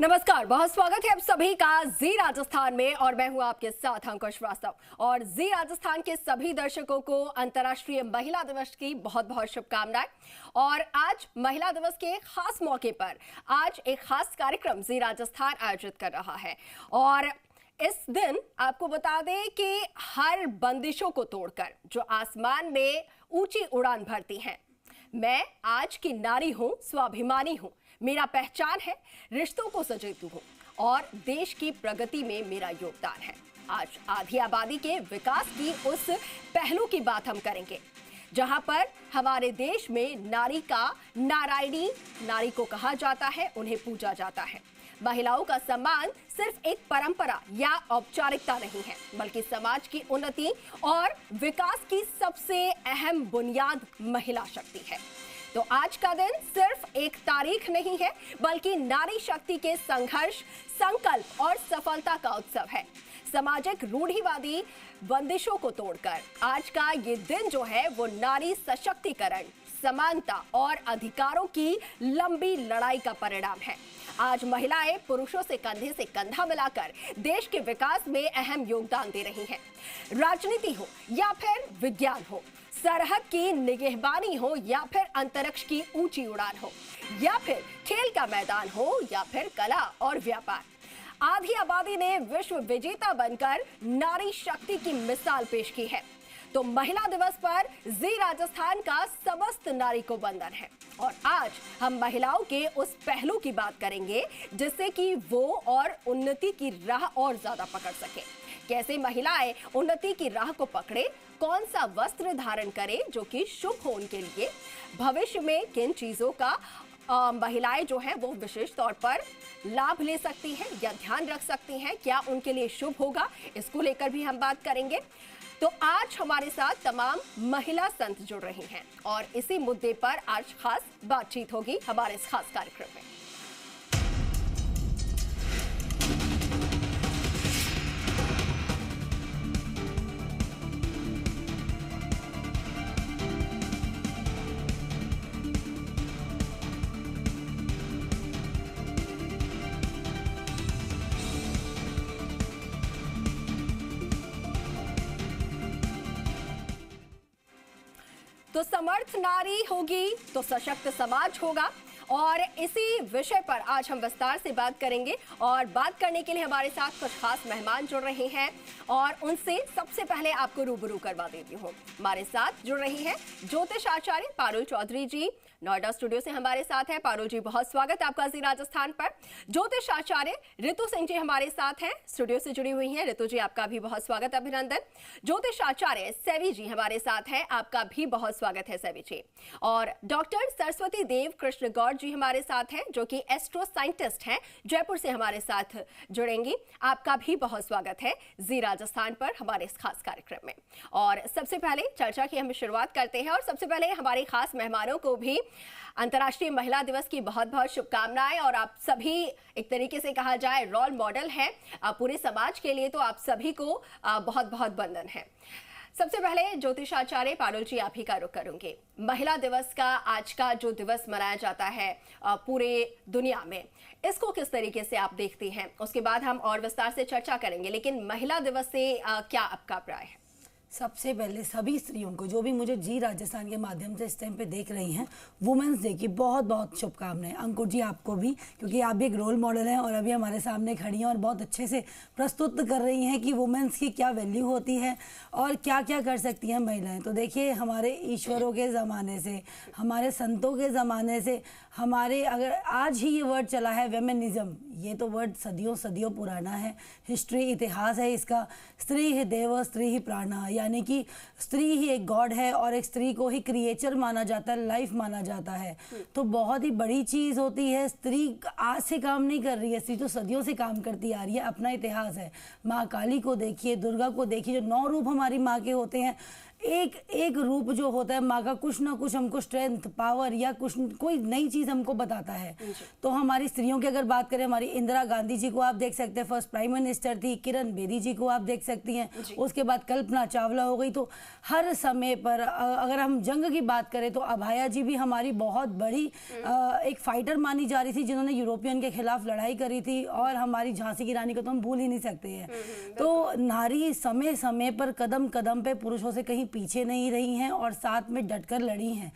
नमस्कार, बहुत स्वागत है आप सभी का जी राजस्थान में और मैं हूं आपके साथ अंकुश श्रीवास्तव। और जी राजस्थान के सभी दर्शकों को अंतर्राष्ट्रीय महिला दिवस की बहुत बहुत शुभकामनाएं। और आज महिला दिवस के खास मौके पर आज एक खास कार्यक्रम जी राजस्थान आयोजित कर रहा है। और इस दिन आपको बता दें कि हर बंदिशों को तोड़कर जो आसमान में ऊंची उड़ान भरती हैं, मैं आज की नारी हूं, स्वाभिमानी हूं, मेरा पहचान है, रिश्तों को सजेती हूं और देश की प्रगति में मेरा योगदान है। आज आधी आबादी के विकास की उस पहलू की बात हम करेंगे जहां पर हमारे देश में नारी का नारायणी नारी को कहा जाता है, उन्हें पूजा जाता है। महिलाओं का सम्मान सिर्फ एक परंपरा या औपचारिकता नहीं है, बल्कि समाज की उन्नति और विकास की सबसे अहम बुनियाद महिला शक्ति है। तो आज का दिन सिर्फ एक तारीख नहीं है, बल्कि नारी शक्ति के संघर्ष, संकल्प और सफलता का उत्सव है। सामाजिक रूढ़िवादी बंदिशों को तोड़कर आज का ये दिन जो है वो नारी सशक्तिकरण, समानता और अधिकारों की लंबी लड़ाई का परिणाम है। आज महिलाएं पुरुषों से कंधे से कंधा मिलाकर देश के विकास में अहम योगदान दे रही हैं। राजनीति हो या फिर विज्ञान हो, सरहद की निगहबानी हो या फिर अंतरिक्ष की ऊंची उड़ान हो, या फिर खेल का मैदान हो या फिर कला और व्यापार, आधी आबादी ने विश्व विजेता बनकर नारी शक्ति की मिसाल पेश की है। तो महिला दिवस पर जी राजस्थान का समस्त नारी को वंदन है। और आज हम महिलाओं के उस पहलू की बात करेंगे जिससे कि वो और उन्नति की राह और ज्यादा पकड़ सके। कैसे महिलाएं उन्नति की राह को पकड़े, कौन सा वस्त्र धारण करें जो कि शुभ हो उनके लिए, भविष्य में किन चीजों का महिलाएं जो है वो विशेष तौर पर लाभ ले सकती हैं या ध्यान रख सकती हैं, क्या उनके लिए शुभ होगा, इसको लेकर भी हम बात करेंगे। तो आज हमारे साथ तमाम महिला संत जुड़ रही हैं और इसी मुद्दे पर आज खास बातचीत होगी हमारे इस खास कार्यक्रम में। तो समर्थ नारी होगी तो सशक्त समाज होगा। और इसी विषय पर आज हम विस्तार से बात करेंगे और बात करने के लिए हमारे साथ कुछ खास मेहमान जुड़ रहे हैं और उनसे सबसे पहले आपको रूबरू करवा देती हूँ। हमारे साथ जुड़ रही हैं ज्योतिष आचार्य पारुल चौधरी जी, नोएडा स्टूडियो से हमारे साथ है। पारुल जी, बहुत स्वागत आपका जी राजस्थान पर। ज्योतिष आचार्य रितु सिंह जी हमारे साथ हैं, स्टूडियो से जुड़ी हुई हैं। रितु जी, आपका भी बहुत स्वागत, अभिनंदन। ज्योतिष आचार्य सेवी जी हमारे साथ हैं, आपका भी बहुत स्वागत है सेवी जी। और डॉक्टर सरस्वती देव कृष्ण गौड़ जी हमारे साथ हैं, जो कि एस्ट्रो साइंटिस्ट हैं, जयपुर से हमारे साथ जुड़ेंगी। आपका भी बहुत स्वागत है जी राजस्थान पर हमारे इस खास कार्यक्रम में। और सबसे पहले चर्चा की हम शुरुआत करते हैं और सबसे पहले हमारे खास मेहमानों को भी अंतर्राष्ट्रीय महिला दिवस की बहुत बहुत शुभकामनाएं। और आप सभी एक तरीके से कहा जाए रोल मॉडल हैं पूरे समाज के लिए, तो आप सभी को बहुत बहुत वंदन है। सबसे पहले ज्योतिषाचार्य पारुल जी, आप ही का रुख करूंगी। महिला दिवस का आज का जो दिवस मनाया जाता है पूरे दुनिया में, इसको किस तरीके से आप देखती हैं, उसके बाद हम और विस्तार से चर्चा करेंगे। लेकिन महिला दिवस से क्या आपका अभिप्राय है? सबसे पहले सभी स्त्रियों को जो भी मुझे जी राजस्थान के माध्यम से इस टाइम पे देख रही हैं, वुमेंस डे की बहुत बहुत शुभकामनाएं। अंकुर जी, आपको भी, क्योंकि आप भी एक रोल मॉडल हैं और अभी हमारे सामने खड़ी हैं और बहुत अच्छे से प्रस्तुत कर रही हैं कि वुमेंस की क्या वैल्यू होती है और क्या क्या कर सकती हैं महिलाएं। तो देखिए, हमारे ईश्वरों के ज़माने से, हमारे संतों के ज़माने से, हमारे अगर आज ही ये वर्ड चला है वेमेनिज्म, ये तो वर्ड सदियों सदियों पुराना है, हिस्ट्री, इतिहास है इसका। स्त्री ही देव, स्त्री ही प्राण, यानी कि स्त्री ही एक गॉड है और एक स्त्री को ही क्रिएचर माना जाता है, लाइफ माना जाता है। तो बहुत ही बड़ी चीज़ होती है। स्त्री आज से काम नहीं कर रही है, स्त्री तो सदियों से काम करती आ रही है, अपना इतिहास है। माँ काली को देखिए, दुर्गा को देखिए, जो 9 रूप हमारी माँ के होते हैं, एक एक रूप जो होता है माँ का, कुछ ना कुछ हमको स्ट्रेंथ, पावर या कुछ कोई नई चीज हमको बताता है। तो हमारी स्त्रियों की अगर बात करें, हमारी इंदिरा गांधी जी को आप देख सकते हैं, फर्स्ट प्राइम मिनिस्टर थी। किरण बेदी जी को आप देख सकती हैं। उसके बाद कल्पना चावला हो गई। तो हर समय पर अगर हम जंग की बात करें तो अभाया जी भी हमारी बहुत बड़ी एक फाइटर मानी जा रही थी, जिन्होंने यूरोपियन के खिलाफ लड़ाई करी थी। और हमारी झांसी की रानी को तो हम भूल ही नहीं सकते हैं। तो नारी समय समय पर कदम कदम पे पुरुषों से कहीं पीछे नहीं रही हैं और साथ में डटकर लड़ी हैं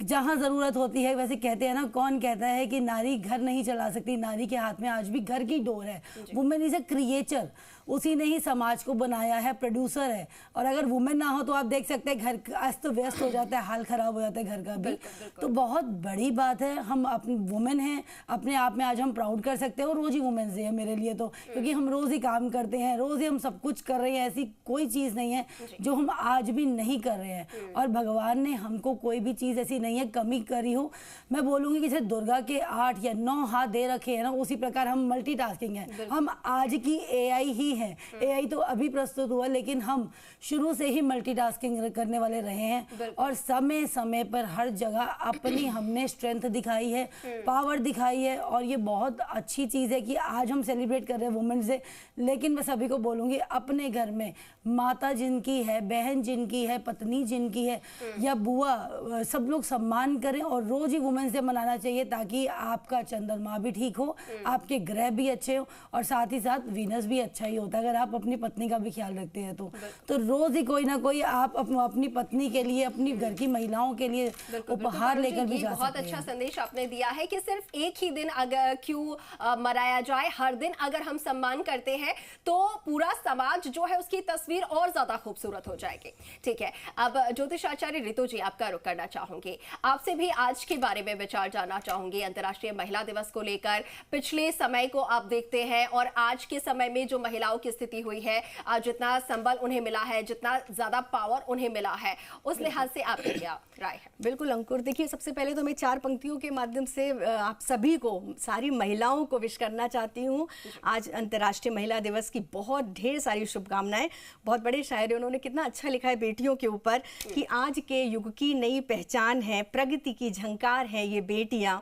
जहां जरूरत होती है। वैसे कहते हैं ना, कौन कहता है कि नारी घर नहीं चला सकती, नारी के हाथ में आज भी घर की डोर है। वुमेन इज ए क्रिएचर, उसी ने ही समाज को बनाया है, प्रोड्यूसर है। और अगर वुमेन ना हो तो आप देख सकते हैं घर अस्त व्यस्त हो जाता है, हाल खराब हो जाता है घर का भी। तो बहुत बड़ी बात है, हम अपनी वुमेन हैं, अपने आप में आज हम प्राउड कर सकते हैं। और रोज ही वुमेन्स डे है मेरे लिए तो, क्योंकि हम रोज ही काम करते हैं, रोज ही हम सब कुछ कर रहे हैं। ऐसी कोई चीज नहीं है जो हम आज भी नहीं कर रहे हैं। और भगवान ने हमको कोई भी चीज ऐसी नहीं है कमी करी हो। मैं बोलूंगी कि जैसे दुर्गा के 8 या 9 हाथ दे रखे हैं ना, उसी प्रकार हम मल्टीटास्किंग है। हम आज की एआई ही है। एआई तो अभी प्रस्तुत हुआ, लेकिन हम शुरू से ही मल्टीटास्किंग करने वाले रहे हैं। और समय समय पर हर जगह अपनी हमने स्ट्रेंथ दिखाई है, पावर दिखाई है। और ये बहुत अच्छी चीज है कि आज हम सेलिब्रेट कर रहे हैं वुमेन्स डे। लेकिन मैं सभी को बोलूंगी, अपने घर में माता जिनकी है, बहन जिनकी है, पत्नी जिनकी है या बुआ, सब लोग सम्मान करें। और रोज ही वुमेन्स डे मनाना चाहिए, ताकि आपका चंद्रमा भी ठीक हो, आपके ग्रह भी अच्छे हो, और साथ ही साथ वीनस भी अच्छा ही होता है अगर आप अपनी पत्नी का भी ख्याल रखते हैं तो रोज ही कोई ना कोई आप अपनी पत्नी के लिए, अपनी घर की महिलाओं के लिए उपहार लेकर भी जा सकते हैं। बहुत अच्छा संदेश आपने दिया है कि सिर्फ एक ही दिन अगर क्यों मनाया जाए, हर दिन अगर हम सम्मान करते हैं तो पूरा समाज जो है उसकी तस्वीर और ज्यादा खूबसूरत हो जाएगी। ठीक है, अब ज्योतिषाचार्य रितु जी, आपका रुख करना चाहूंगी। आपसे भी आज के बारे में विचार जानना चाहूंगी। अंतर्राष्ट्रीय महिला दिवस को लेकर पिछले समय को आप देखते हैं और आज के समय में जो महिलाओं की स्थिति हुई है, जितना संबल उन्हें मिला है, जितना ज्यादा पावर उन्हें मिला है, उस लिहाज से आपकी क्या राय है? बिल्कुल अंकुर, देखिए सबसे पहले तो मैं 4 पंक्तियों के माध्यम से आप सभी को, सारी महिलाओं को विश करना चाहती हूँ। आज अंतर्राष्ट्रीय महिला दिवस की बहुत ढेर सारी शुभकामनाएं। बहुत बड़े शायर, उन्होंने कितना अच्छा लिखा है बेटियों के ऊपर कि आज के युग की नई पहचान है, प्रगति की झंकार है ये बेटियां।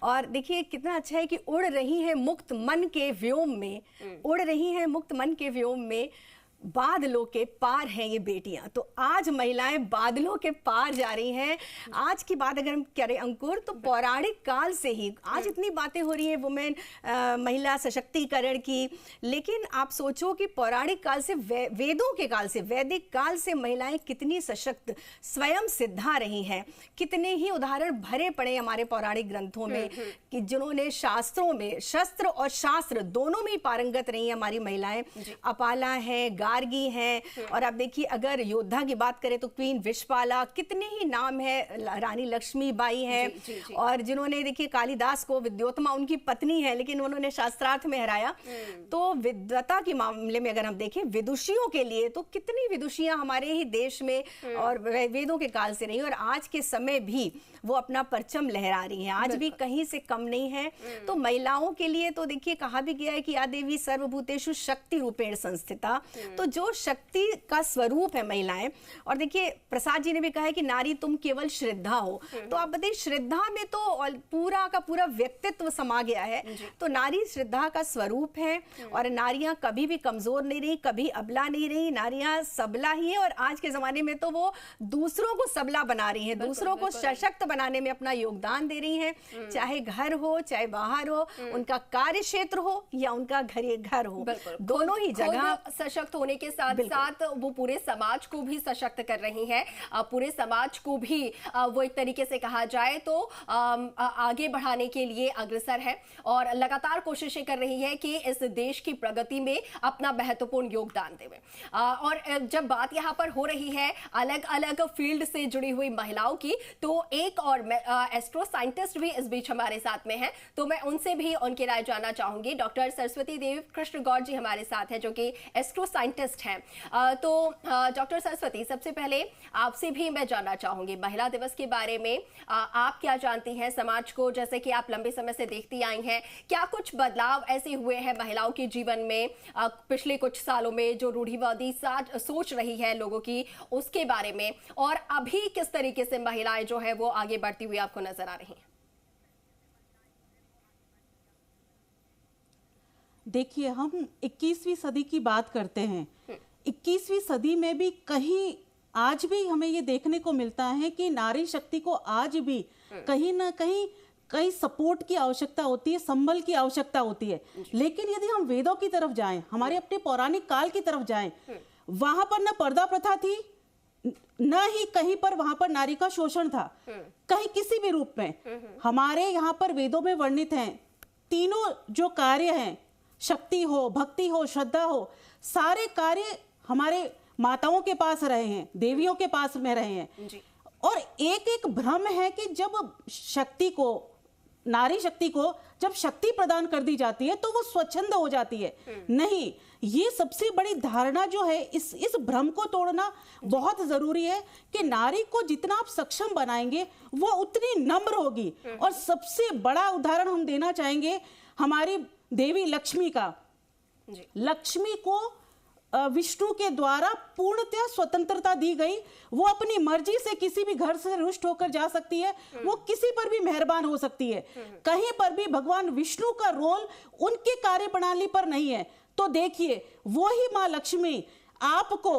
और देखिए कितना अच्छा है कि उड़ रही है मुक्त मन के व्योम में, उड़ रही है मुक्त मन के व्योम में, बादलों के पार हैं ये बेटियां। तो आज महिलाएं बादलों के पार जा रही हैं। आज की बात अगर हम करें अंकुर, तो पौराणिक काल से ही आज इतनी बातें हो रही है वुमेन महिला सशक्तिकरण की, लेकिन आप सोचो कि पौराणिक काल से, वेदों के काल से, वैदिक काल से महिलाएं कितनी सशक्त, स्वयं सिद्धा रही हैं। कितने ही उदाहरण भरे पड़े हमारे पौराणिक ग्रंथों में कि जिन्होंने शास्त्रों में, शस्त्र और शास्त्र दोनों में ही पारंगत रही हैं हमारी महिलाएं। अपाला है, गार्गी हैं, और अब देखिए अगर योद्धा की बात करें तो क्वीन विश्वपाला, कितने ही नाम है, रानी लक्ष्मीबाई हैं। और जिन्होंने देखिए कालिदास को, विद्योत्तमा उनकी पत्नी है, लेकिन उन्होंने शास्त्रार्थ में हराया। तो विद्वता के मामले में अगर हम देखें, विदुषियों के लिए तो कितनी विदुषियां हमारे ही देश में और वेदों के काल से रही, और आज के समय भी वो अपना परचम लहरा रही हैं, आज भी कहीं से कम नहीं है। तो महिलाओं के लिए तो देखिए कहा भी गया है कि या देवी सर्वभूतेषु शक्ति रूपेण संस्थिता, तो जो शक्ति का स्वरूप है महिलाएं। और देखिए प्रसाद जी ने भी कहा है कि नारी तुम केवल श्रद्धा हो। तो आप बताइए, श्रद्धा में तो पूरा का पूरा व्यक्तित्व समा गया है। तो नारी श्रद्धा का स्वरूप है, और नारियां कभी भी कमजोर नहीं रही, कभी अबला नहीं रही, नारियां सबला ही है। और आज के जमाने में तो वो दूसरों को सबला बना रही हैं, दूसरों को सशक्त बनाने में अपना योगदान दे रही हैं। चाहे घर हो, चाहे बाहर हो, उनका कार्य क्षेत्र हो या उनका घर हो, दोनों ही जगह सशक्त होने के साथ साथ वो पूरे समाज को भी सशक्त कर रही हैं। पूरे समाज को भी वो एक तरीके से कहा जाए तो आगे बढ़ाने के लिए अग्रसर है, और लगातार कोशिशें कर रही है कि इस देश की प्रगति में अपना महत्वपूर्ण योगदान देवे। और जब बात यहाँ पर हो रही है अलग अलग फील्ड से जुड़ी हुई महिलाओं की, तो एक वैज्ञानिक और एस्ट्रो साइंटिस्ट भी इस बीच हमारे साथ में हैं, तो मैं उनसे भी उनकी राय जानना चाहूंगी। डॉक्टर सरस्वती देव कृष्ण गौड़ जी हमारे साथ हैं, जो कि एस्ट्रो साइंटिस्ट हैं। तो डॉक्टर सरस्वती, सबसे पहले आपसे भी मैं जानना चाहूंगी महिला दिवस के बारे में। आप क्या जानती हैं समाज को, जैसे कि आप लंबे समय से देखती आई हैं, क्या कुछ बदलाव ऐसे हुए हैं महिलाओं के जीवन में पिछले कुछ सालों में, जो रूढ़िवादी सोच रही है लोगों की, उसके बारे में, और अभी किस तरीके से महिलाएं जो है वो आगे बढ़ती हुई आपको नजर आ रही हैं? देखिए, हम 21वीं सदी की बात करते हैं। 21वीं सदी में भी कहीं आज भी हमें ये देखने को मिलता है कि नारी शक्ति को आज भी कहीं ना कहीं सपोर्ट की आवश्यकता होती है, संबल की आवश्यकता होती है। लेकिन यदि हम वेदों की तरफ जाएं, हमारे अपने पौराणिक काल की तरफ जाएं, वहां पर न पर्दा प्रथा थी, न ही कहीं पर वहां पर नारी का शोषण था, कहीं किसी भी रूप में। हमारे यहाँ पर वेदों में वर्णित हैं तीनों जो कार्य हैं, शक्ति हो, भक्ति हो, श्रद्धा हो, सारे कार्य हमारे माताओं के पास रहे हैं, देवियों के पास में रहे हैं जी। और एक एक भ्रम है कि जब शक्ति को, नारी शक्ति को जब शक्ति प्रदान कर दी जाती है तो वो स्वच्छंद हो जाती है। नहीं, ये सबसे बड़ी धारणा जो है, इस भ्रम को तोड़ना बहुत जरूरी है कि नारी को जितना आप सक्षम बनाएंगे वो उतनी नम्र होगी। और सबसे बड़ा उदाहरण हम देना चाहेंगे हमारी देवी लक्ष्मी का। लक्ष्मी को विष्णु के द्वारा पूर्णतः स्वतंत्रता दी गई। वो अपनी मर्जी से किसी भी घर से रुष्ट होकर जा सकती है, वो किसी पर भी मेहरबान हो सकती है। कहीं पर भी भगवान विष्णु का रोल उनके कार्य प्रणाली पर नहीं है। तो देखिए, वो ही माँ लक्ष्मी आपको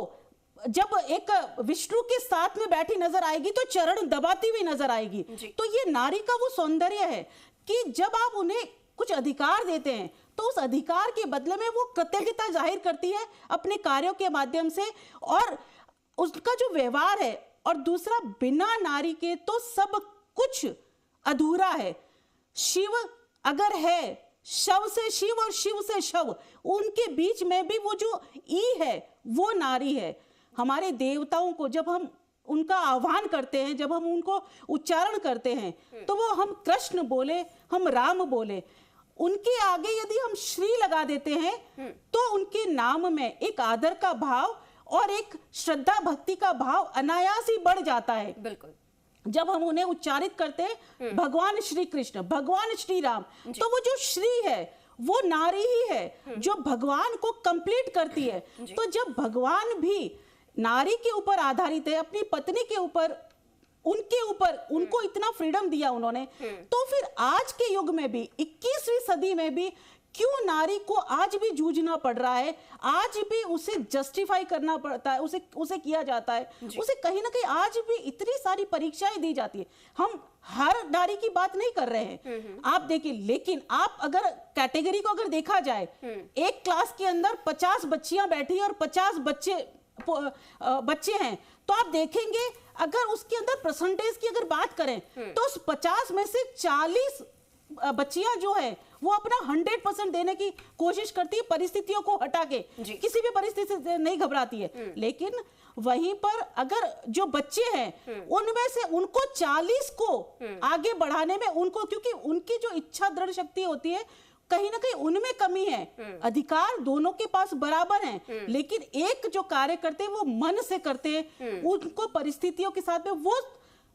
जब एक विष्णु के साथ में बैठी नजर आएगी तो चरण दबाती हुई नजर आएगी। तो ये नारी का वो सौंदर्य है कि जब आप उन्हें कुछ अधिकार देते हैं तो उस अधिकार के बदले में वो कृतज्ञता जाहिर करती है अपने कार्यों के माध्यम से, और उसका जो व्यवहार है। और दूसरा, बिना नारी के तो सब कुछ अधूरा है। शिव अगर है, शव से शिव और शिव से शव, उनके बीच में भी वो जो ई है वो नारी है। हमारे देवताओं को जब हम उनका आह्वान करते हैं, जब हम उनको उच्चारण करते हैं, तो वो हम कृष्ण बोले, हम राम बोले, उनके आगे यदि हम श्री लगा देते हैं तो उनके नाम में एक आदर का भाव और एक श्रद्धा भक्ति का भाव अनायास ही बढ़ जाता है। बिल्कुल। जब हम उन्हें उच्चारित करते हैं भगवान श्री कृष्ण, भगवान श्री राम, तो वो जो श्री है वो नारी ही है जो भगवान को कंप्लीट करती है। तो जब भगवान भी नारी के ऊपर आधारित है, अपनी पत्नी के ऊपर, उनके ऊपर उनको इतना फ्रीडम दिया उन्होंने, तो फिर आज के युग में भी 21वीं सदी में भी क्यों नारी को आज भी जूझना पड़ रहा है, आज भी उसे जस्टिफाई करना पड़ता है, उसे किया जाता है, उसे कहीं ना कहीं आज भी इतनी सारी परीक्षाएं दी जाती है। हम हर नारी की बात नहीं कर रहे हैं, आप देखिए, लेकिन आप अगर कैटेगरी को अगर देखा जाए, एक क्लास के अंदर 50 बच्चियां बैठी और 50 बच्चे हैं, तो आप देखेंगे अगर उसके अंदर परसेंटेज की अगर बात करें तो उस 50 में से 40 बच्चियां जो है वो अपना 100% देने की कोशिश करती है, परिस्थितियों को हटा के, किसी भी परिस्थिति से नहीं घबराती है। लेकिन वहीं पर अगर जो बच्चे हैं उनमें से उनको 40 को आगे बढ़ाने में उनको, क्योंकि उनकी जो इच्छा दृढ़ शक्ति होती है, कहीं ना कहीं उनमें कमी है। अधिकार दोनों के पास बराबर हैं, लेकिन एक जो कार्य करते हैं वो मन से करते हैं, उनको परिस्थितियों के साथ में वो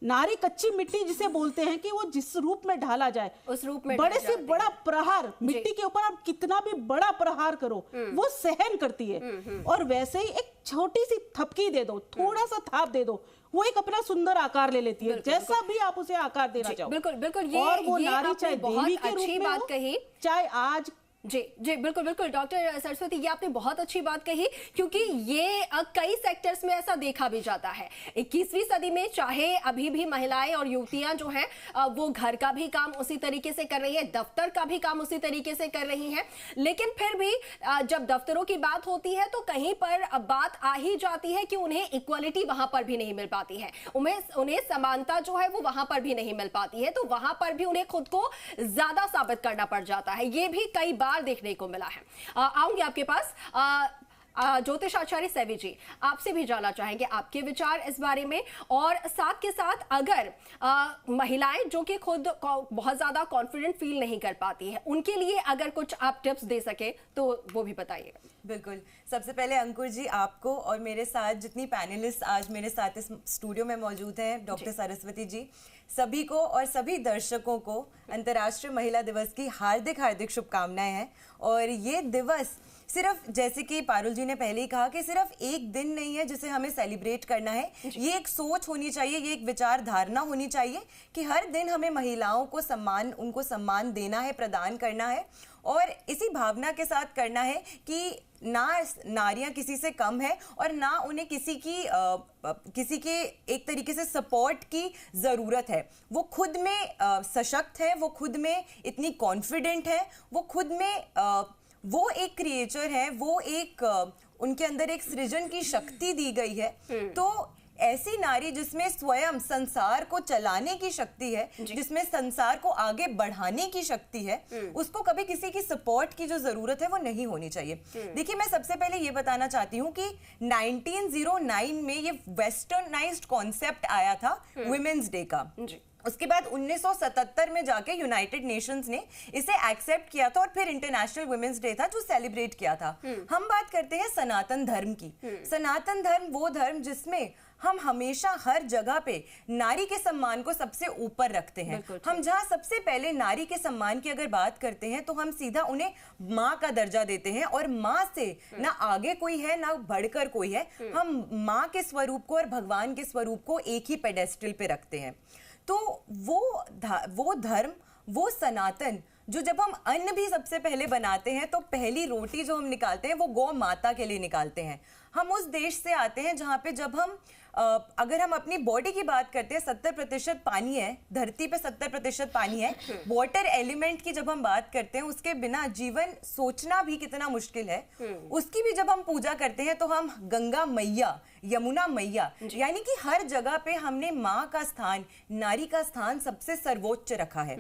नारी कच्ची मिट्टी जिसे बोलते हैं कि वो जिस रूप में ढाला जाए उस रूप में बड़े से बड़ा प्रहार, मिट्टी के ऊपर आप कितना भी बड़ा प्रहार करो वो सहन करती है। और वैसे ही एक छोटी सी थपकी दे दो, थोड़ा सा थाप दे दो, वो एक अपना सुंदर आकार ले लेती है, जैसा भी आप उसे आकार देना चाहो। बिल्कुल बिल्कुल। और वो नारी चाहे देवी के रूप में बात कही, चाहे आज जी जी बिल्कुल बिल्कुल। डॉक्टर सरस्वती, ये आपने बहुत अच्छी बात कही, क्योंकि ये कई सेक्टर्स में ऐसा देखा भी जाता है 21वीं सदी में। चाहे अभी भी महिलाएं और युवतियां जो हैं वो घर का भी काम उसी तरीके से कर रही है, दफ्तर का भी काम उसी तरीके से कर रही हैं, लेकिन फिर भी जब दफ्तरों की बात होती है तो कहीं पर बात आ ही जाती है कि उन्हें इक्वालिटी वहां पर भी नहीं मिल पाती है, उन्हें समानता जो है वो वहां पर भी नहीं मिल पाती है, तो वहां पर भी उन्हें खुद को ज्यादा साबित करना पड़ जाता है। ये भी कई बार देखने को मिला है। आऊंगी आपके पास। ज्योतिष आचार्य सेवी जी, आपसे भी जानना चाहेंगे आपके विचार इस बारे में, और साथ के साथ अगर महिलाएं जो कि खुद बहुत ज्यादा कॉन्फिडेंट फील नहीं कर पाती है, उनके लिए अगर कुछ आप टिप्स दे सके तो वो भी बताइए। बिल्कुल। सबसे पहले अंकुर जी, आपको और मेरे साथ जितनी पैनलिस्ट आज मेरे साथ इस स्टूडियो में मौजूद हैं, डॉक्टर सरस्वती जी, सभी को और सभी दर्शकों को अंतर्राष्ट्रीय महिला दिवस की हार्दिक हार्दिक शुभकामनाएं हैं। और ये दिवस सिर्फ, जैसे कि पारुल जी ने पहले ही कहा, कि सिर्फ एक दिन नहीं है जिसे हमें सेलिब्रेट करना है। ये एक सोच होनी चाहिए, ये एक विचारधारणा होनी चाहिए कि हर दिन हमें महिलाओं को सम्मान, उनको सम्मान देना है, प्रदान करना है, और इसी भावना के साथ करना है कि ना नारियां किसी से कम है और ना उन्हें किसी के एक तरीके से सपोर्ट की ज़रूरत है। वो खुद में सशक्त है, वो खुद में इतनी कॉन्फिडेंट है, वो खुद में वो एक क्रिएचर है, वो एक उनके अंदर एक सृजन की शक्ति दी गई है। तो ऐसी नारी जिसमें स्वयं संसार को चलाने की शक्ति है, जिसमें संसार को आगे बढ़ाने की शक्ति है, उसको कभी किसी की सपोर्ट की जो जरूरत है वो नहीं होनी चाहिए। देखिए, मैं सबसे पहले ये बताना चाहती हूँ कि 1909 में ये वेस्टर्नाइज्ड कॉन्सेप्ट आया था वुमेन्स डे का। उसके बाद 1977 में जाके यूनाइटेड नेशंस ने इसे एक्सेप्ट किया था और फिर इंटरनेशनल वुमेन्स डे था जो सेलिब्रेट किया था। हम बात करते हैं सनातन धर्म की। सनातन धर्म वो धर्म जिसमें हम हमेशा हर जगह पे नारी के सम्मान को सबसे ऊपर रखते हैं। हम जहाँ सबसे पहले नारी के सम्मान की अगर बात करते हैं तो हम सीधा उन्हें माँ का दर्जा देते हैं, और माँ से ना आगे कोई है ना बढ़कर कोई है। हम माँ के स्वरूप को और भगवान के स्वरूप को एक ही पेडेस्टल पे रखते हैं। तो वो धर्म, वो सनातन, जो जब हम अन्न भी सबसे पहले बनाते हैं तो पहली रोटी जो हम निकालते हैं वो गौ माता के लिए निकालते हैं। हम उस देश से आते हैं जहाँ पे जब हम अगर हम अपनी बॉडी की बात करते हैं, 70% पानी है धरती पे, 70% पानी है। वाटर एलिमेंट की जब हम बात करते हैं, उसके बिना जीवन सोचना भी कितना मुश्किल है। उसकी भी जब हम पूजा करते हैं तो हम गंगा मैया, यमुना मैया, यानी कि हर जगह पे हमने माँ का स्थान, नारी का स्थान सबसे सर्वोच्च रखा है।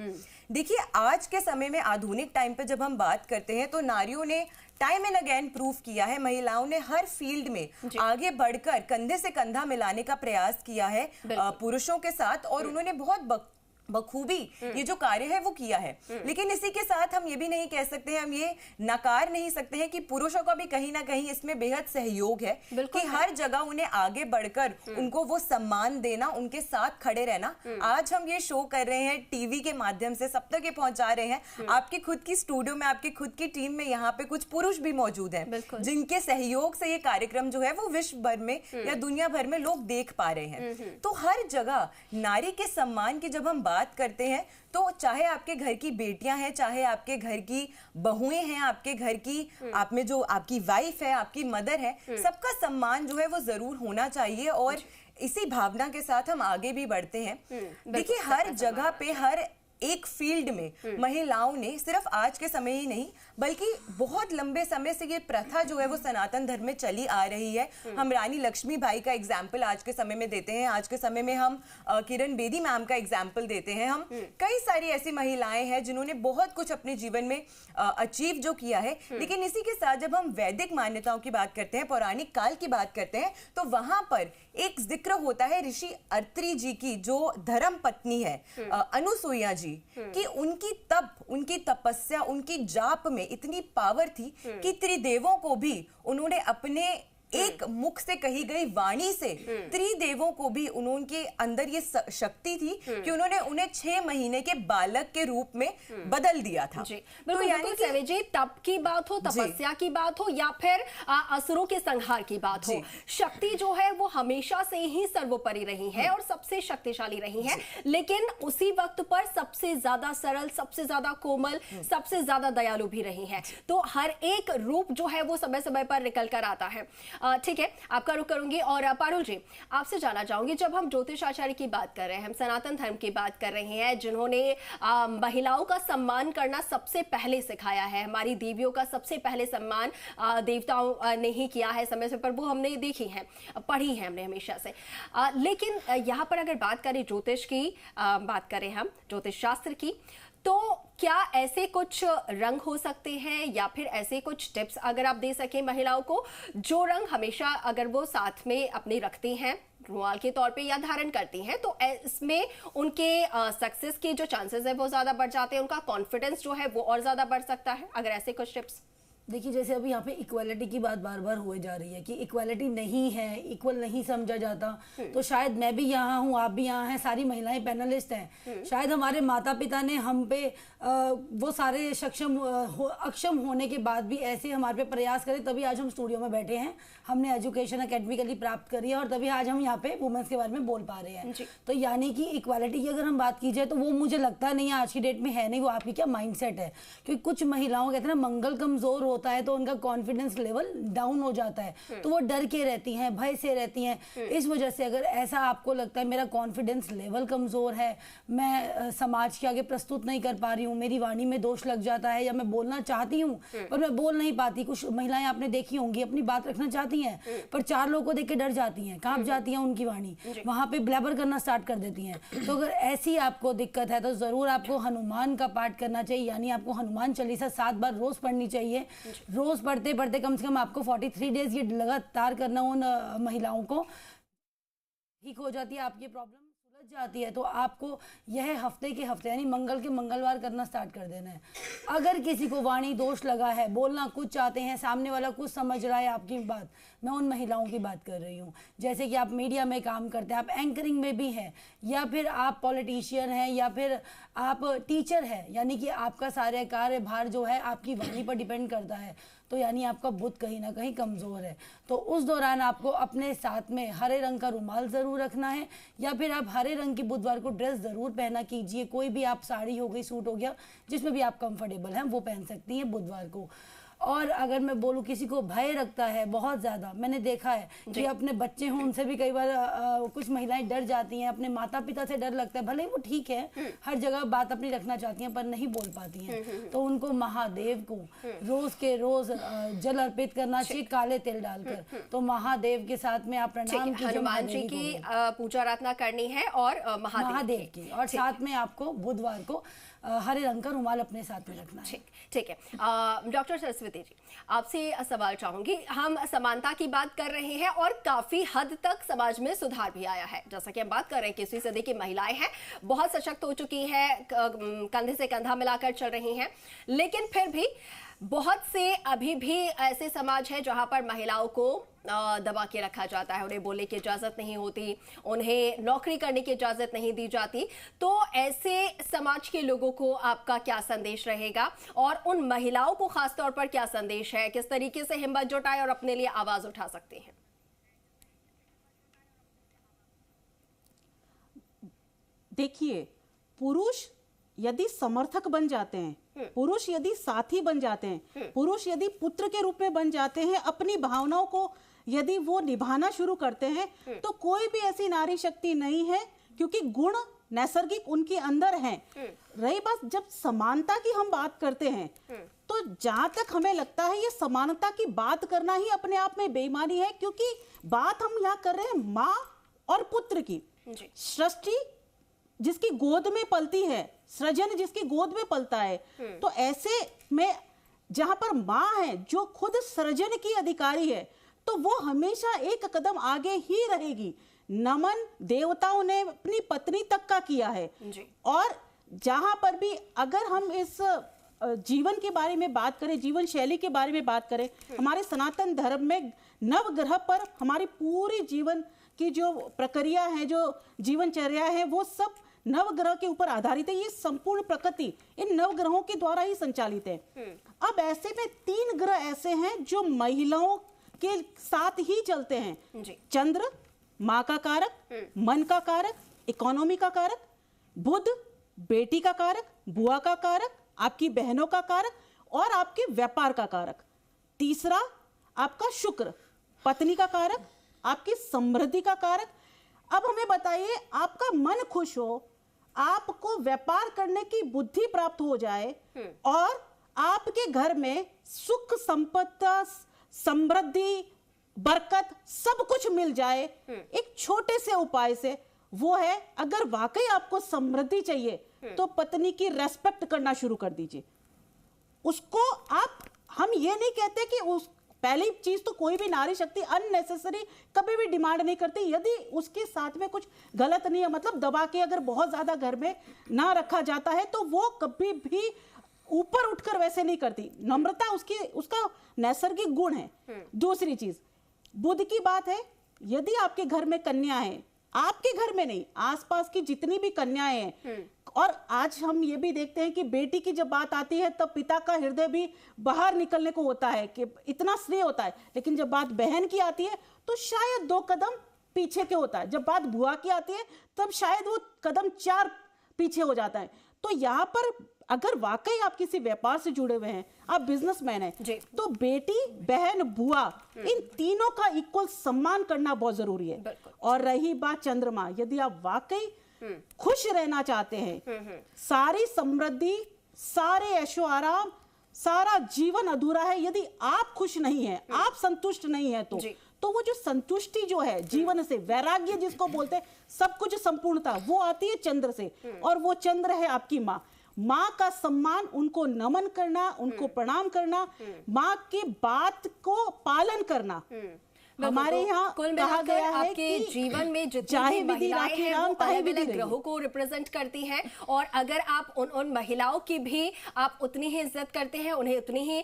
देखिए, आज के समय में आधुनिक टाइम पे जब हम बात करते हैं तो नारियों ने टाइम एंड अगेन प्रूफ किया है, महिलाओं ने हर फील्ड में आगे बढ़कर कंधे से कंधा मिलाने का प्रयास किया है पुरुषों के साथ, और उन्होंने बहुत बखूबी ये जो कार्य है वो किया है। लेकिन इसी के साथ हम ये भी नहीं कह सकते हैं, हम ये नकार नहीं सकते हैं कि पुरुषों का भी कहीं ना कहीं इसमें बेहद सहयोग है कि हर जगह उन्हें आगे बढ़कर उनको वो सम्मान देना, उनके साथ खड़े रहना। आज हम ये शो कर रहे हैं टीवी के माध्यम से, सब तक ये पहुंचा रहे हैं। आपकी खुद की स्टूडियो में, आपकी खुद की टीम में यहाँ पे कुछ पुरुष भी मौजूद हैं जिनके सहयोग से ये कार्यक्रम जो है वो विश्व भर में या दुनिया भर में लोग देख पा रहे हैं। तो हर जगह नारी के सम्मान की जब हम बात करते हैं तो चाहे आपके घर की बेटियां हैं, चाहे आपके घर की बहुएं हैं, आपके घर की आप में जो आपकी वाइफ है, आपकी मदर है, सबका सम्मान जो है वो जरूर होना चाहिए। और इसी भावना के साथ हम आगे भी बढ़ते हैं। देखिए, हर जगह पे, हर एक फील्ड में महिलाओं ने सिर्फ आज के समय ही नहीं बल्कि बहुत लंबे समय से ये प्रथा जो है वो सनातन धर्म में चली आ रही है। हम रानी लक्ष्मीबाई का एग्जाम्पल आज के समय में देते हैं, आज के समय में हम किरण बेदी मैम का एग्जाम्पल देते हैं। हम कई सारी ऐसी महिलाएं हैं जिन्होंने बहुत कुछ अपने जीवन में अचीव जो किया है। लेकिन इसी के साथ जब हम वैदिक मान्यताओं की बात करते हैं, पौराणिक काल की बात करते हैं, तो वहां पर एक जिक्र होता है ऋषि अत्रि जी की, जो धर्म पत्नी है अनुसुईया जी, कि उनकी तप, उनकी तपस्या, उनकी जाप में इतनी पावर थी कि त्रिदेवों को भी उन्होंने अपने एक मुख से कही गई वाणी से त्रिदेवों को भी उनके अंदर ये शक्ति थी कि उन्होंने उन्हें 6 महीने के बालक के रूप में बदल दिया था। तो यानी कि जी तप की बात हो, तपस्या की बात हो, या फिर असुरों के संहार की बात हो, शक्ति जो है वो हमेशा से ही सर्वोपरि रही है और सबसे शक्तिशाली रही है। लेकिन उसी वक्त पर सबसे ज्यादा सरल, सबसे ज्यादा कोमल, सबसे ज्यादा दयालु भी रही है। तो हर एक रूप जो है वो समय समय पर निकल कर आता है। ठीक है, आपका रुख करूंगी। और पारुल जी, आपसे जानना चाहूंगी, जब हम ज्योतिष आचार्य की बात कर रहे हैं, हम सनातन धर्म की बात कर रहे हैं, जिन्होंने महिलाओं का सम्मान करना सबसे पहले सिखाया है, हमारी देवियों का सबसे पहले सम्मान देवताओं ने ही किया है समय से, पर वो हमने देखी है, पढ़ी है हमने हमेशा से। लेकिन यहाँ पर अगर बात करें ज्योतिष की, बात करें हम ज्योतिष शास्त्र की, तो क्या ऐसे कुछ रंग हो सकते हैं या फिर ऐसे कुछ टिप्स अगर आप दे सकें महिलाओं को, जो रंग हमेशा अगर वो साथ में अपने रखती हैं रुमाल के तौर पे या धारण करती हैं, तो इसमें उनके सक्सेस के जो चांसेस है वो ज्यादा बढ़ जाते हैं, उनका कॉन्फिडेंस जो है वो और ज्यादा बढ़ सकता है? अगर ऐसे कुछ टिप्स। देखिए, जैसे अभी यहाँ पे इक्वालिटी की बात बार बार हो जा रही है कि इक्वालिटी नहीं है, इक्वल नहीं समझा जाता, तो शायद मैं भी यहाँ हूँ, आप भी यहाँ हैं, सारी महिलाएं पैनलिस्ट हैं, शायद हमारे माता पिता ने हम पे वो सारे अक्षम होने के बाद भी ऐसे हमारे पे प्रयास करे, तभी आज हम स्टूडियो में बैठे हैं, हमने एजुकेशन अकेडमिकली प्राप्त करी है और तभी आज हम यहाँ पे वुमेन्स के बारे में बोल पा रहे हैं। तो यानी कि इक्वालिटी की अगर हम बात की जाए तो वो मुझे लगता नहीं है आज की डेट में है नहीं, वो आपकी क्या माइंडसेट है। क्योंकि कुछ महिलाओं कहते हैं ना, मंगल कमजोर होता है तो उनका कॉन्फिडेंस लेवल डाउन हो जाता है, तो वो डर के रहती हैं, भय से रहती हैं। इस वजह से अगर ऐसा आपको लगता है मेरा कॉन्फिडेंस लेवल कमजोर है, मैं समाज के आगे प्रस्तुत नहीं कर पा रही हूँ, मेरी वाणी में दोष लग जाता है, या मैं बोलना चाहती हूँ पर मैं बोल नहीं पाती, कुछ महिलाएं आपने देखी होंगी अपनी बात रखना चाहती हैं पर 4 लोगों को देख के डर जाती हैं, कांप जाती हैं उनकी वाणी, वहां पे ब्लैबर करना स्टार्ट कर देती हैं। तो अगर ऐसी आपको दिक्कत है तो जरूर आपको हनुमान का पाठ करना चाहिए, यानी आपको हनुमान चालीसा 7 बार रोज पढ़नी चाहिए। रोज पढ़ते पढ़ते कम से कम आपको 43 डेज ये लगातार करना उन महिलाओं को, ठीक हो जाती है आपकी प्रॉब्लम, सुलझ जाती है। तो आपको यह हफ्ते के हफ्ते यानी मंगल के मंगलवार करना स्टार्ट कर देना है। अगर किसी को वाणी दोष लगा है, बोलना कुछ चाहते हैं, सामने वाला कुछ समझ रहा है आपकी बात, मैं उन महिलाओं की बात कर रही हूँ जैसे कि आप मीडिया में काम करते हैं, आप एंकरिंग में भी हैं, या फिर आप पॉलिटिशियन हैं, या फिर आप टीचर हैं, यानी कि आपका सारे कार्यभार जो है आपकी वाणी पर डिपेंड करता है, तो यानी आपका बुद्ध कहीं ना कहीं कमज़ोर है। तो उस दौरान आपको अपने साथ में हरे रंग का रुमाल ज़रूर रखना है, या फिर आप हरे रंग की बुधवार को ड्रेस ज़रूर पहना कीजिए। कोई भी आप साड़ी हो गई, सूट हो गया, जिसमें भी आप कंफर्टेबल हैं वो पहन सकती हैं बुधवार को। और अगर मैं बोलूँ किसी को भय रखता है बहुत ज़्यादा, मैंने देखा है कि अपने बच्चे हों उनसे भी कई बार कुछ महिलाएं डर जाती हैं, अपने माता पिता से डर लगता है, भले ही वो ठीक है हर जगह बात अपनी रखना चाहती हैं पर नहीं बोल पाती हैं, तो उनको महादेव को रोज के रोज जल अर्पित करना चाहिए काले तेल डालकर। तो महादेव के साथ में आप प्रणाम कीजिए, हनुमान जी की पूजा अर्चना करनी है और महादेव की, और साथ में आपको बुधवार को हरे रंग का रुमाल अपने साथ में रखना है। ठीक है। डॉक्टर सरस्वती जी, आपसे सवाल चाहूंगी, हम समानता की बात कर रहे हैं और काफी हद तक समाज में सुधार भी आया है, जैसा कि हम बात कर रहे हैं 21वीं सदी की महिलाएं हैं, बहुत सशक्त हो चुकी हैं, कंधे से कंधा मिलाकर चल रही हैं, लेकिन फिर भी बहुत से अभी भी ऐसे समाज है जहां पर महिलाओं को दबा के रखा जाता है, उन्हें बोलने की इजाजत नहीं होती, उन्हें नौकरी करने की इजाजत नहीं दी जाती। तो ऐसे समाज के लोगों को आपका क्या संदेश रहेगा, और उन महिलाओं को खास तौर पर क्या संदेश है, किस तरीके से हिम्मत जुटाए और अपने लिए आवाज उठा सकते हैं? देखिए, पुरुष यदि समर्थक बन जाते हैं, पुरुष यदि साथी बन जाते हैं, पुरुष यदि पुत्र के रूप में बन जाते हैं, अपनी भावनाओं को यदि वो निभाना शुरू करते हैं, तो कोई भी ऐसी नारी शक्ति नहीं है, क्योंकि गुण नैसर्गिक उनके अंदर हैं। रही बात जब समानता की हम बात करते हैं, तो जहां तक हमें लगता है ये समानता की बात करना ही अपने आप में बेईमानी है, क्योंकि बात हम यहाँ कर रहे हैं माँ और पुत्र की। सृष्टि जिसकी गोद में पलती है, सृजन जिसकी गोद में पलता है, तो ऐसे में जहां पर माँ है जो खुद सृजन की अधिकारी है, तो वो हमेशा एक कदम आगे ही रहेगी। नमन देवताओं ने अपनी पत्नी तक का किया है। और जहां पर भी अगर हम इस जीवन के बारे में बात करें, जीवन शैली के बारे में बात करें, हमारे सनातन धर्म में नवग्रह पर हमारी पूरी जीवन की जो प्रक्रिया है, जो जीवनचर्या है, वो सब नवग्रह के ऊपर आधारित है। ये संपूर्ण प्रकृति इन नवग्रहों के द्वारा ही संचालित है। अब ऐसे में 3 ग्रह ऐसे हैं जो महिलाओं के साथ ही चलते हैं। चंद्र माँ का कारक, मन का कारक, इकोनॉमी का कारक, बुध बेटी का कारक, बुआ का कारक, आपकी बहनों का कारक और आपके व्यापार का कारक। तीसरा आपका शुक्र पत्नी का कारक, आपकी समृद्धि का कारक। अब हमें बताइए, आपका मन खुश हो, आपको व्यापार करने की बुद्धि प्राप्त हो जाए और आपके घर में सुख संपत्ति समृद्धि बरकत सब कुछ मिल जाए एक छोटे से उपाय से। वो है, अगर वाकई आपको समृद्धि चाहिए तो पत्नी की रेस्पेक्ट करना शुरू कर दीजिए। उसको हम ये नहीं कहते कि उस पहली चीज तो कोई भी नारी शक्ति अननेसेसरी कभी भी डिमांड नहीं करती, यदि उसके साथ में कुछ गलत नहीं है, मतलब दबा के अगर बहुत ज्यादा घर में ना रखा जाता है तो वो कभी भी ऊपर उठकर वैसे नहीं करती। नम्रता उसका नैसर्गिक गुण है। दूसरी चीज बुद्ध की बात है, यदि आपके घर में कन्या है, आपके घर में नहीं, आसपास की जितनी भी कन्याएं हैं, और आज हम ये भी देखते हैं कि बेटी की जब बात आती है तब पिता का हृदय भी बाहर निकलने को होता है कि इतना स्नेह होता है, लेकिन जब बात बहन की आती है तो शायद 2 कदम पीछे के होता है, जब बात बुआ की आती है तब शायद वो कदम 4 पीछे हो जाता है। तो यहाँ पर अगर वाकई आप किसी व्यापार से जुड़े हुए हैं, आप बिजनेसमैन हैं, तो बेटी, बहन, बुआ, इन तीनों का इक्वल सम्मान करना बहुत जरूरी है। और रही बात चंद्रमा, यदि आप वाकई खुश रहना चाहते हैं, सारी समृद्धि, सारे ऐशो आराम, सारा जीवन अधूरा है यदि आप खुश नहीं हैं, आप संतुष्ट नहीं है तो वो जो संतुष्टि जो है जीवन से, वैराग्य जिसको बोलते हैं, सब कुछ संपूर्णता, वो आती है चंद्र से, और वो चंद्र है आपकी माँ का सम्मान, उनको नमन करना, उनको प्रणाम करना, माँ की बात को पालन करना। हमारे यहाँ कहा गया है आपके कि जीवन में जितनी भी महिलाएं हैं वो अलग-अलग ग्रहों को रिप्रेजेंट करती हैं, और अगर आप उन महिलाओं की भी आप उतनी ही इज्जत करते हैं, उन्हें उतनी ही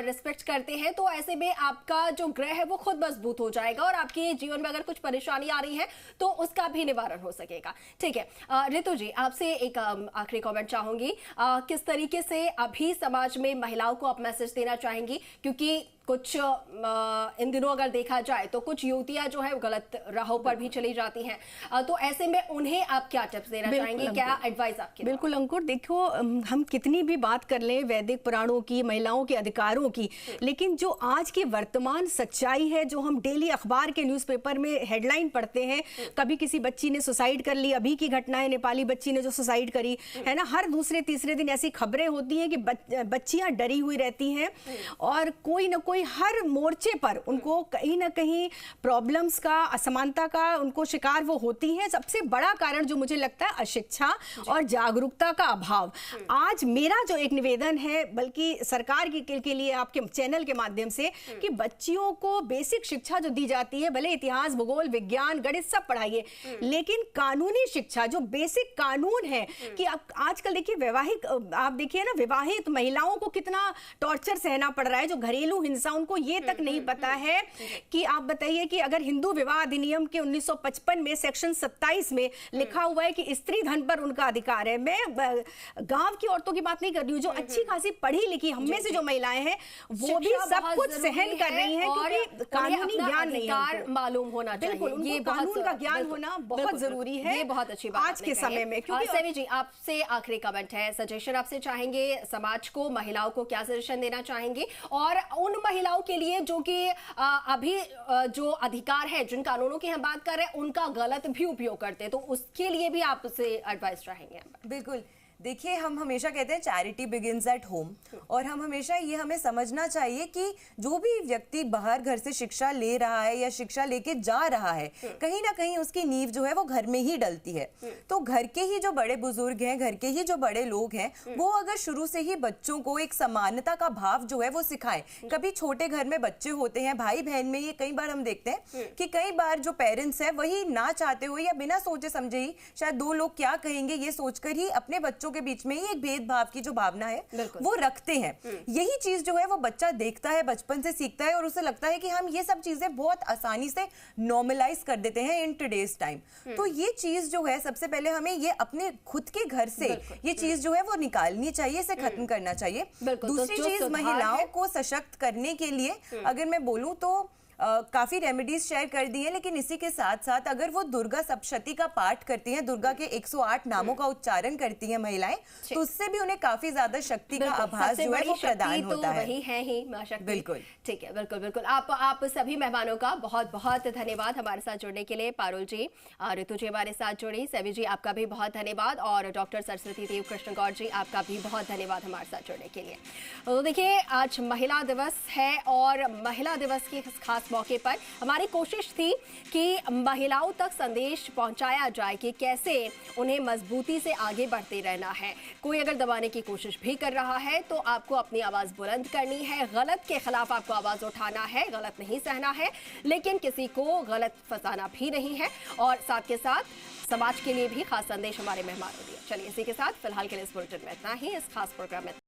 रिस्पेक्ट करते हैं, तो ऐसे में आपका जो ग्रह है वो खुद मजबूत हो जाएगा और आपके जीवन में अगर कुछ परेशानी आ रही है तो उसका भी निवारण हो सकेगा। ठीक है ऋतु जी, आपसे एक आखिरी कॉमेंट चाहूंगी, किस तरीके से अभी समाज में महिलाओं को आप मैसेज देना चाहेंगी, क्योंकि कुछ इन दिनों अगर देखा जाए तो कुछ युवतियां जो है गलत राहों पर भी चली जाती हैं, तो ऐसे में उन्हें आप क्या टिप्स देना चाहेंगे, क्या एडवाइस आपकी? बिल्कुल अंकुर, देखो हम कितनी भी बात कर लें वैदिक पुराणों की, महिलाओं के अधिकारों की, लेकिन जो आज की वर्तमान सच्चाई है, जो हम डेली अखबार के न्यूज़पेपर में हेडलाइन पढ़ते हैं, कभी किसी बच्ची ने सुसाइड कर ली, अभी की घटना है नेपाली बच्ची ने जो सुसाइड करी है ना, हर दूसरे तीसरे दिन ऐसी खबरें होती हैं कि बच्चियां डरी हुई रहती हैं और कोई ना कोई हर मोर्चे पर उनको कहीं ना कहीं प्रॉब्लम्स का, असमानता का उनको शिकार वो होती हैं। सबसे बड़ा कारण जो मुझे लगता है अशिक्षा और जागरूकता का अभाव। आज मेरा जो एक निवेदन है, बल्कि सरकार के लिए आपके चैनल के माध्यम से, कि बच्चियों को बेसिक शिक्षा जो दी जाती है, भले इतिहास, भूगोल, विज्ञान, गणित सब पढ़ाइए, लेकिन कानूनी शिक्षा जो बेसिक कानून है, कि आजकल देखिए वैवाहिक, आप देखिए ना, विवाहित महिलाओं को कितना टॉर्चर सहना पड़ रहा है, जो घरेलू हिंसा, उनको ये तक नहीं पता है कि आप बताइए कि अगर हिंदू विवाह अधिनियम के 1955 में सेक्शन 27 में लिखा हुआ है कि स्त्री धन पर उनका अधिकार है। मैं गांव की औरतों की बात नहीं कर रही हूँ, जो अच्छी खासी पढ़ी लिखी हम में से जो महिलाएं हैं वो भी सब कुछ सहन कर रही हैं, क्योंकि कानूनी ज्ञान नहीं है, मालूम होना चाहिए, ये कानून का ज्ञान होना बहुत जरूरी है, ये बहुत अच्छी बात आज के समय में। क्योंकि सैवी जी, आपसे आखिरी कमेंट है, सजेशन आपसे चाहेंगे, समाज को, महिलाओं को क्या सजेशन देना चाहेंगे, और उन महिलाओं के लिए जो कि अभी जो अधिकार है, जिन कानूनों की हम बात कर रहे हैं, उनका गलत भी उपयोग करते हैं, तो उसके लिए भी आप उससे एडवाइस चाहेंगे? बिल्कुल, देखिए हम हमेशा कहते हैं चैरिटी बिगिंस एट होम, और हम हमेशा ये हमें समझना चाहिए कि जो भी व्यक्ति बाहर घर से शिक्षा ले रहा है या शिक्षा लेके जा रहा है, कहीं ना कहीं उसकी नींव जो है वो घर में ही डलती है। तो घर के ही जो बड़े बुजुर्ग हैं, घर के ही जो बड़े लोग हैं, वो अगर शुरू से ही बच्चों को एक समानता का भाव जो है वो सिखाएं। कभी छोटे घर में बच्चे होते हैं, भाई बहन में, ये कई बार हम देखते हैं कि कई बार जो पेरेंट्स है वही ना चाहते हो या बिना सोचे समझे ही, शायद 2 लोग क्या कहेंगे ये सोचकर ही अपने बच्चों के बीच में ही एक भेदभाव की जो भावना है वो रखते हैं। यही चीज जो है वो बच्चा देखता है, बचपन से सीखता है, और उसे लगता है कि हम ये सब चीजें बहुत आसानी से नॉर्मलाइज कर देते हैं इन टुडेज टाइम। तो ये चीज जो है सबसे पहले हमें ये अपने खुद के घर से ये चीज जो है वो निकालनी चाहिए, इसे खत्म करना चाहिए। दूसरी चीज, महिलाओं को सशक्त करने के लिए अगर मैं बोलूं तो काफी रेमेडीज शेयर कर दी है, लेकिन इसी के साथ साथ अगर वो दुर्गा सप्तशती का पाठ करती हैं, दुर्गा के 108 नामों का उच्चारण करती हैं महिलाएं, तो उससे भी उन्हें काफी ज्यादा शक्ति का आभास जो है वो प्रदान होता है। वही है ही मां शक्ति। बिल्कुल ठीक है, बिल्कुल बिल्कुल। आप सभी मेहमानों का बहुत बहुत धन्यवाद हमारे साथ जुड़ने के लिए। पारुल जी, ऋतु जी हमारे साथ जुड़ी, सैवी जी आपका भी बहुत धन्यवाद, और डॉक्टर सरस्वती देव कृष्ण गौर जी आपका भी बहुत धन्यवाद हमारे साथ जुड़ने के लिए। तो देखिए आज महिला दिवस है, और महिला दिवस की खास इस मौके पर हमारी कोशिश थी कि महिलाओं तक संदेश पहुंचाया जाए कि कैसे उन्हें मजबूती से आगे बढ़ते रहना है। कोई अगर दबाने की कोशिश भी कर रहा है तो आपको अपनी आवाज बुलंद करनी है, गलत के खिलाफ आपको आवाज उठाना है, गलत नहीं सहना है, लेकिन किसी को गलत फंसाना भी नहीं है। और साथ के साथ समाज के लिए भी खास संदेश हमारे मेहमानों दिया। चलिए इसी के साथ फिलहाल के लिए इस बुलेटिन में इतना ही। इस खास प्रोग्राम में